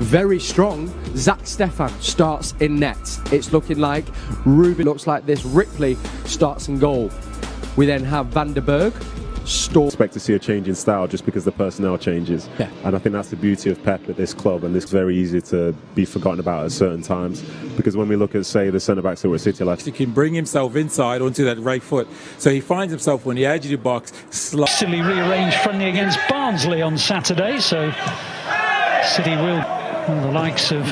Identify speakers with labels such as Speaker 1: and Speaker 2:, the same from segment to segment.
Speaker 1: very strong. Zach Stefan starts in net. It's looking like Ruben looks like this. Ripley starts in goal. We then have Van der Berg.
Speaker 2: Expect to see a change in style just because the personnel changes.
Speaker 1: Yeah.
Speaker 2: And I think that's the beauty of Pep at this club, and it's very easy to be forgotten about at certain times, because when we look at, say, the centre-backs that were at City last,
Speaker 3: he can bring himself inside onto that right foot, so he finds himself on the edge of the box.
Speaker 4: Silly rearranged friendly against Barnsley on Saturday, so City will, the likes of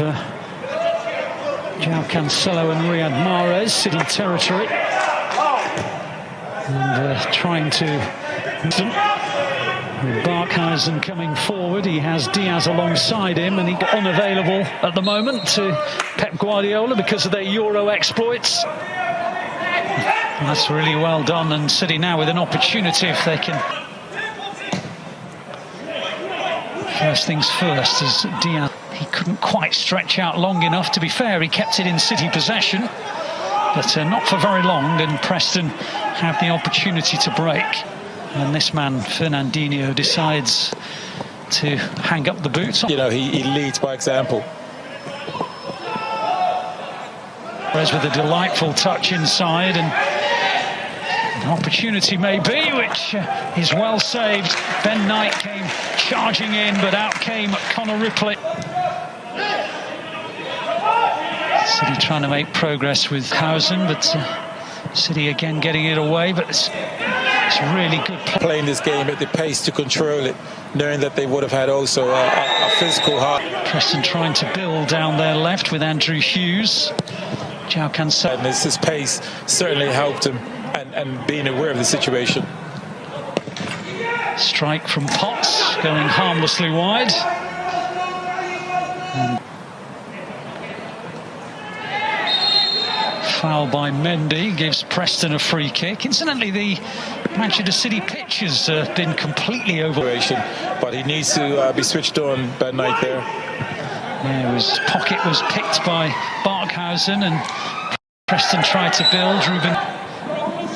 Speaker 4: João Cancelo and Riyad Mahrez, City territory, and trying to. With Barkhausen coming forward, he has Diaz alongside him, and he's unavailable at the moment to Pep Guardiola because of their Euro exploits. That's really well done, and City now with an opportunity if they can. First things first, as Diaz, he couldn't quite stretch out long enough. To be fair, he kept it in City possession, but not for very long, and Preston have the opportunity to break. And this man, Fernandinho, decides to hang up the boots.
Speaker 3: You know, he leads by example.
Speaker 4: Whereas with a delightful touch inside, and an opportunity may be, which is well saved. Ben Knight came charging in, but out came Connor Ripley. City trying to make progress with Hausen, but City again getting it away, but it's really good
Speaker 3: playing this game at the pace to control it, knowing that they would have had also a physical heart.
Speaker 4: Preston trying to build down their left with Andrew Hughes. João Cancelo.
Speaker 3: And his pace certainly helped him, and being aware of the situation.
Speaker 4: Strike from Potts, going harmlessly wide. And foul by Mendy gives Preston a free kick. Incidentally, the Manchester City pitch has been completely over.
Speaker 3: But he needs to be switched on, Ben Knight there.
Speaker 4: Yeah, his pocket was picked by Barkhausen, and Preston tried to build. Ruben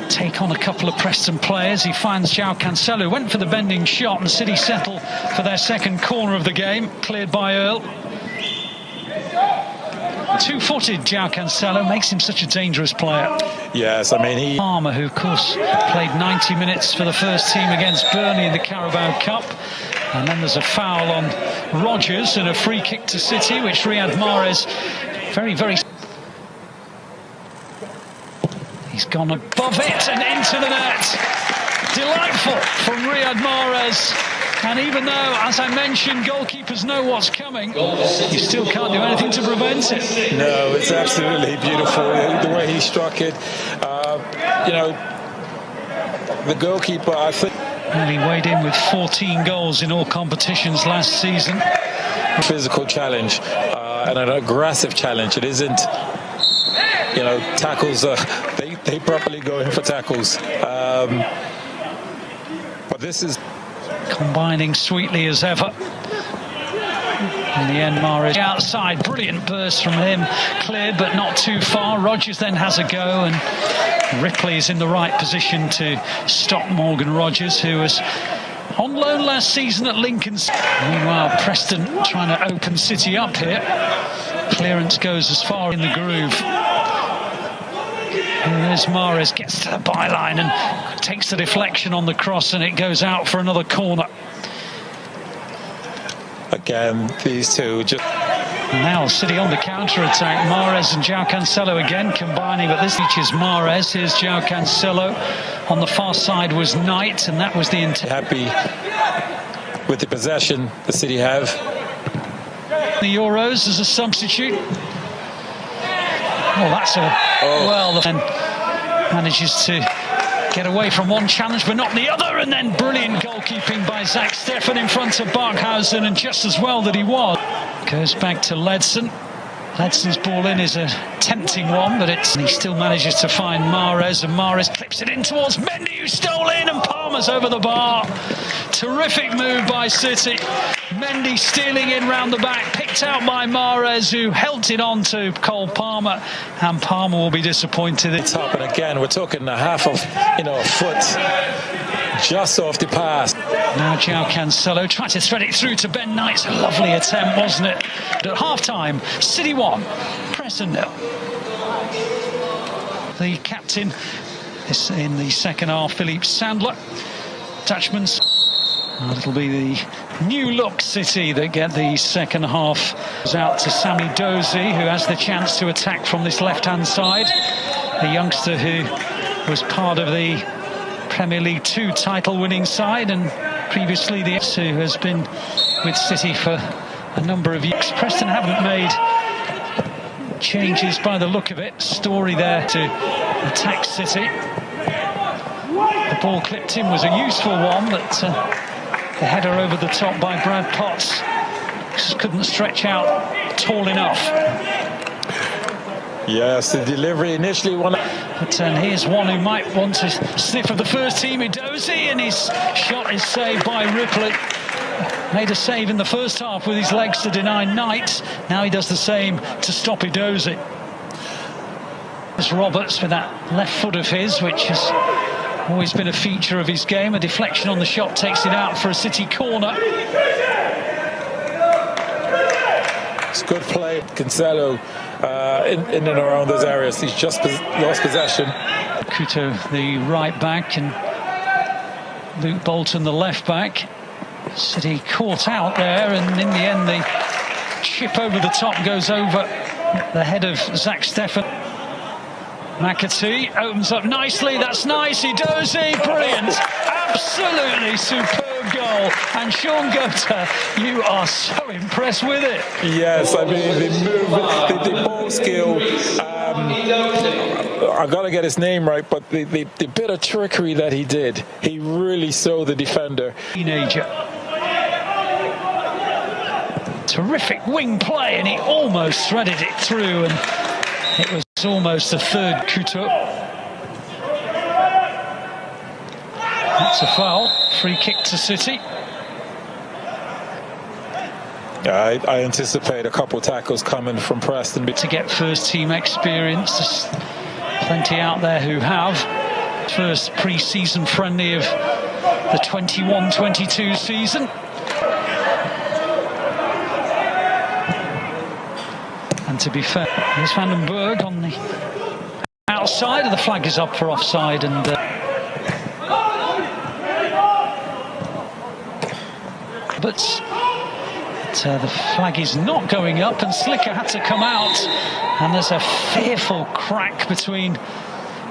Speaker 4: take on a couple of Preston players. He finds João Cancelo, went for the bending shot, and City settle for their second corner of the game, cleared by Earl. Two-footed João Cancelo makes him such a dangerous player.
Speaker 3: Yes, I mean
Speaker 4: Palmer, who of course played 90 minutes for the first team against Burnley in the Carabao Cup, and then there's a foul on Rodgers and a free kick to City, which Riyad Mahrez very he's gone above it and into the net. Delightful from Riyad Mahrez. And even though, as I mentioned, goalkeepers know what's coming, you still can't do anything to prevent it.
Speaker 3: No, it's absolutely beautiful, the way he struck it. You know, the goalkeeper, I think...
Speaker 4: And he weighed in with 14 goals in all competitions last season.
Speaker 3: Physical challenge, and an aggressive challenge. It isn't, you know, tackles, they properly go in for tackles. But this is...
Speaker 4: combining sweetly as ever. In the end, Mahrez outside, brilliant burst from him, cleared but not too far. Rodgers then has a go, and Ripley is in the right position to stop Morgan Rodgers, who was on loan last season at Lincoln. Meanwhile, Preston trying to open City up here. Clearance goes as far in the groove. Here's Mahrez, gets to the byline and takes the deflection on the cross, and it goes out for another corner.
Speaker 3: Again, these two just...
Speaker 4: Now City on the counter-attack. Mahrez and João Cancelo again combining, but this features Mahrez. Here's João Cancelo. On the far side was Knight, and that was the intent.
Speaker 3: Happy with the possession the City have.
Speaker 4: The Euros as a substitute. Oh, that's a... Well, the man manages to get away from one challenge but not the other, and then brilliant goalkeeping by Zach Stefan in front of Barkhausen, and just as well that he was. Goes back to Ledson. Ledson's ball in is a tempting one, but he still manages to find Mahrez, and Mahrez clips it in towards Mendy, who stole in, and Palmer's over the bar. Terrific move by City. Mendy stealing in round the back, picked out by Mahrez, who held it on to Cole Palmer, and Palmer will be disappointed.
Speaker 3: Top, and again, we're talking a half of, you know, a foot just off the pass.
Speaker 4: Now João Cancelo tried to thread it through to Ben Knight's a lovely attempt, wasn't it? But at half-time, City 1, Preston 0. The captain is in the second half, Phillips Sandler. Dutchman's. It'll be the new look City that get the second half. Goes out to Sammy Dozy, who has the chance to attack from this left-hand side. A youngster who was part of the Premier League 2 title-winning side, and previously the who has been with City for a number of years. Preston haven't made changes by the look of it. Story there to attack City. The ball clipped in was a useful one, but the header over the top by Brad Potts just couldn't stretch out tall enough.
Speaker 3: Yes, the delivery initially one.
Speaker 4: But here's one who might want to sniff of the first team, Edozie, and his shot is saved by Ripley. Made a save in the first half with his legs to deny Knight. Now he does the same to stop Edozie. There's Roberts with that left foot of his, which has always been a feature of his game. A deflection on the shot takes it out for a City corner.
Speaker 3: It's good play, Cancelo. In and around those areas. He's just lost possession.
Speaker 4: Couto, the right back, and Luke Bolton, the left back. City caught out there, and in the end the chip over the top goes over the head of Zach Steffen. McAtee opens up nicely. That's nice. Edozie, brilliant. Absolutely superb goal. And Shaun, you are so impressed with it.
Speaker 3: Yes, I mean, the movement, the ball skill. I've got to get his name right, but the bit of trickery that he did, he really saw the defender.
Speaker 4: Teenager. Terrific wing play, and he almost threaded it through, and it was almost a third Couto. That's a foul. Free kick to City.
Speaker 3: Yeah, I anticipate a couple tackles coming from Preston.
Speaker 4: To get first team experience, there's plenty out there who have. First pre-season friendly of the 21-22 season. And to be fair, here's Vandenberg on the outside, and the flag is up for offside, and but the flag is not going up, and Slicker had to come out, and there's a fearful crack between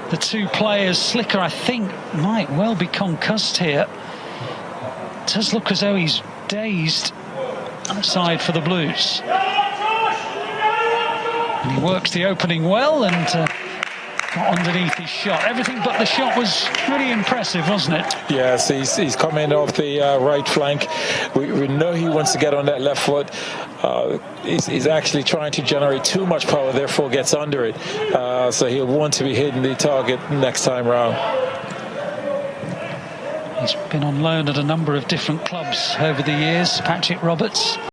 Speaker 4: the two players. Slicker, I think, might well be concussed here. It does look as though he's dazed. Outside for the Blues. And he works the opening well, and got underneath his shot. Everything but the shot was really impressive, wasn't it?
Speaker 3: Yes, he's coming off the right flank. We know he wants to get on that left foot. He's actually trying to generate too much power, therefore gets under it. So he'll want to be hitting the target next time round.
Speaker 4: He's been on loan at a number of different clubs over the years, Patrick Roberts.